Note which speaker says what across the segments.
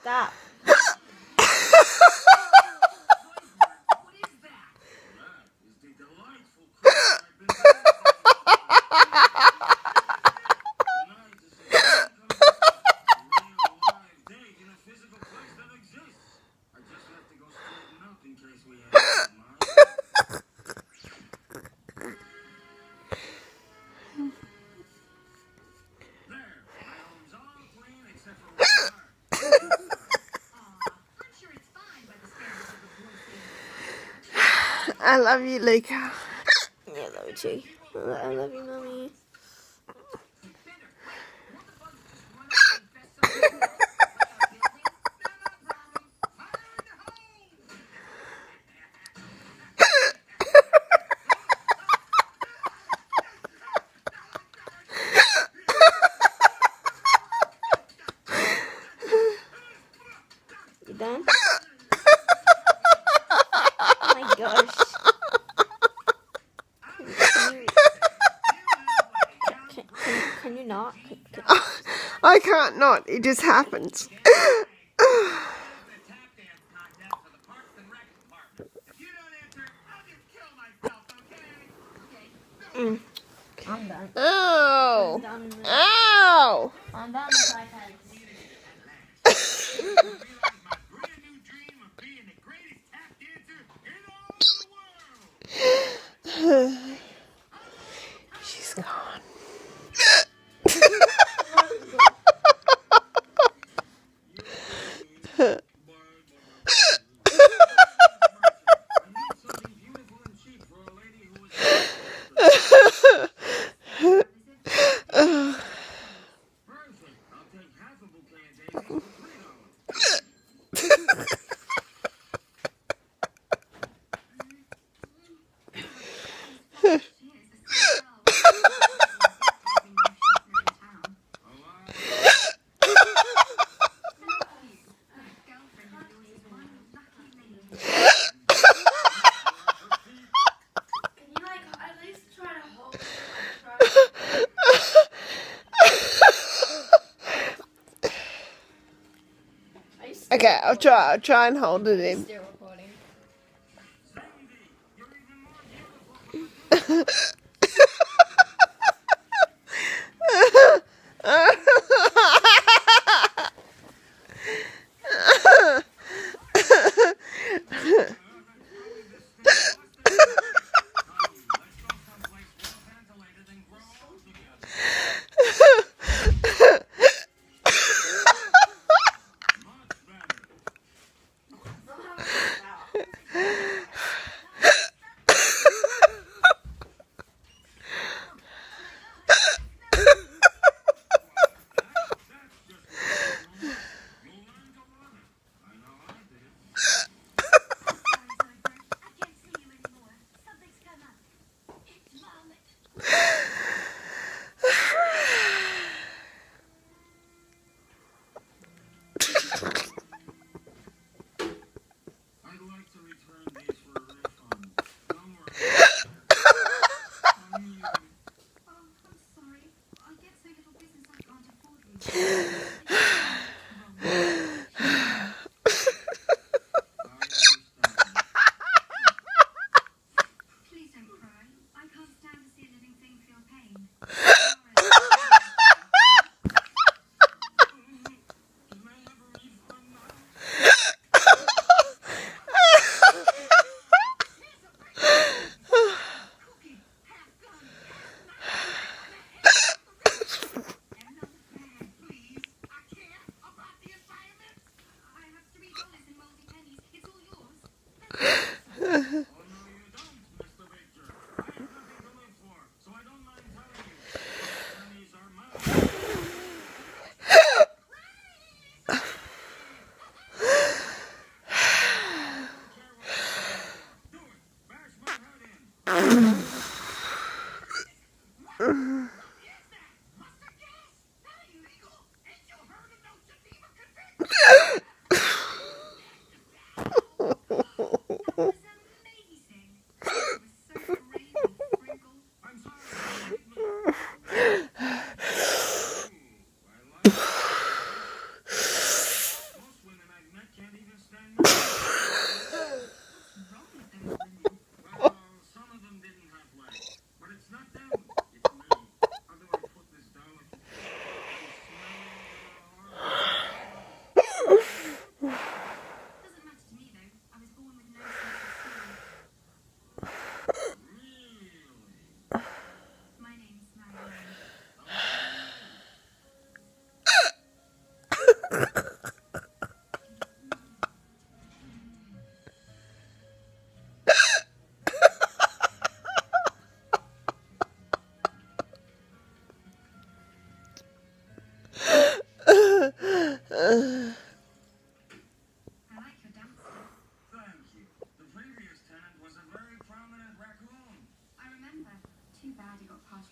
Speaker 1: Stop.
Speaker 2: I love you, Luca.
Speaker 1: Yeah, I love you too. I love you, Mommy. You done? Oh my gosh. Can you not?
Speaker 2: I can't not. It just happens.
Speaker 1: I'm done.
Speaker 2: Oh.
Speaker 1: I'm done.
Speaker 2: Ow.
Speaker 1: I'm done with iPads.
Speaker 2: She's gone. Okay, I'll try and hold it in.
Speaker 1: Still recording.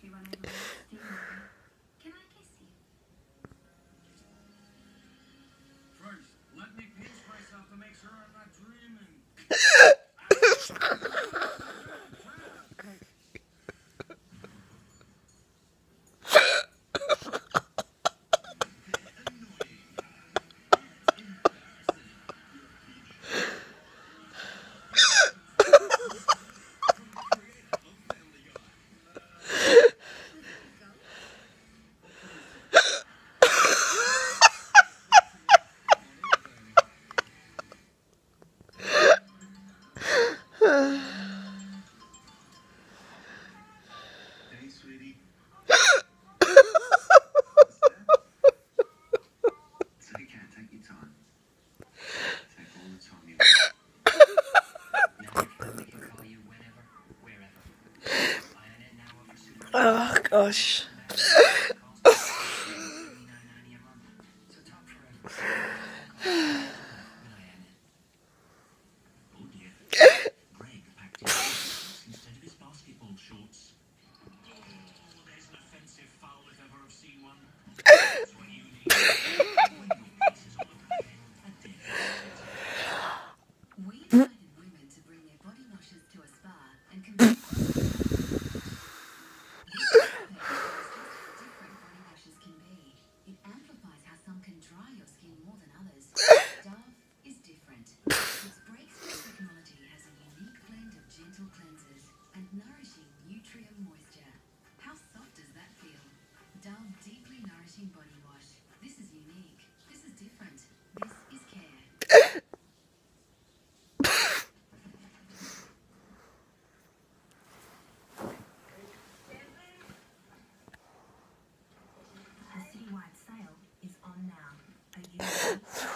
Speaker 3: you run over with steam water. Can I kiss you?
Speaker 4: First, let me pinch myself to make sure I'm not dreaming. Hey, sweetie. Take care. Take your time. Take all the time you want. Now your family can call you whenever, wherever. Iron it now over super.
Speaker 2: Oh gosh.
Speaker 4: So talk forever. Will I end it? Oh dear. Greg packed his shorts instead of his basketball shorts. Oh, there's an offensive foul if ever I've seen one. That's what you need. When your face is on the back end, a dick.
Speaker 3: We invited women to bring their body washes to a spa and compare. This survey shows just how different body washes can be. It amplifies how some can dry your skin more than others. Dove is different. Its breakthrough technology has a unique blend of gentle cleansers and nourishing nutrient moisture. How soft does that feel? Dove Deeply Nourishing Body Wash. This is unique. This is different. This is care. The citywide sale is on now. Are you ready?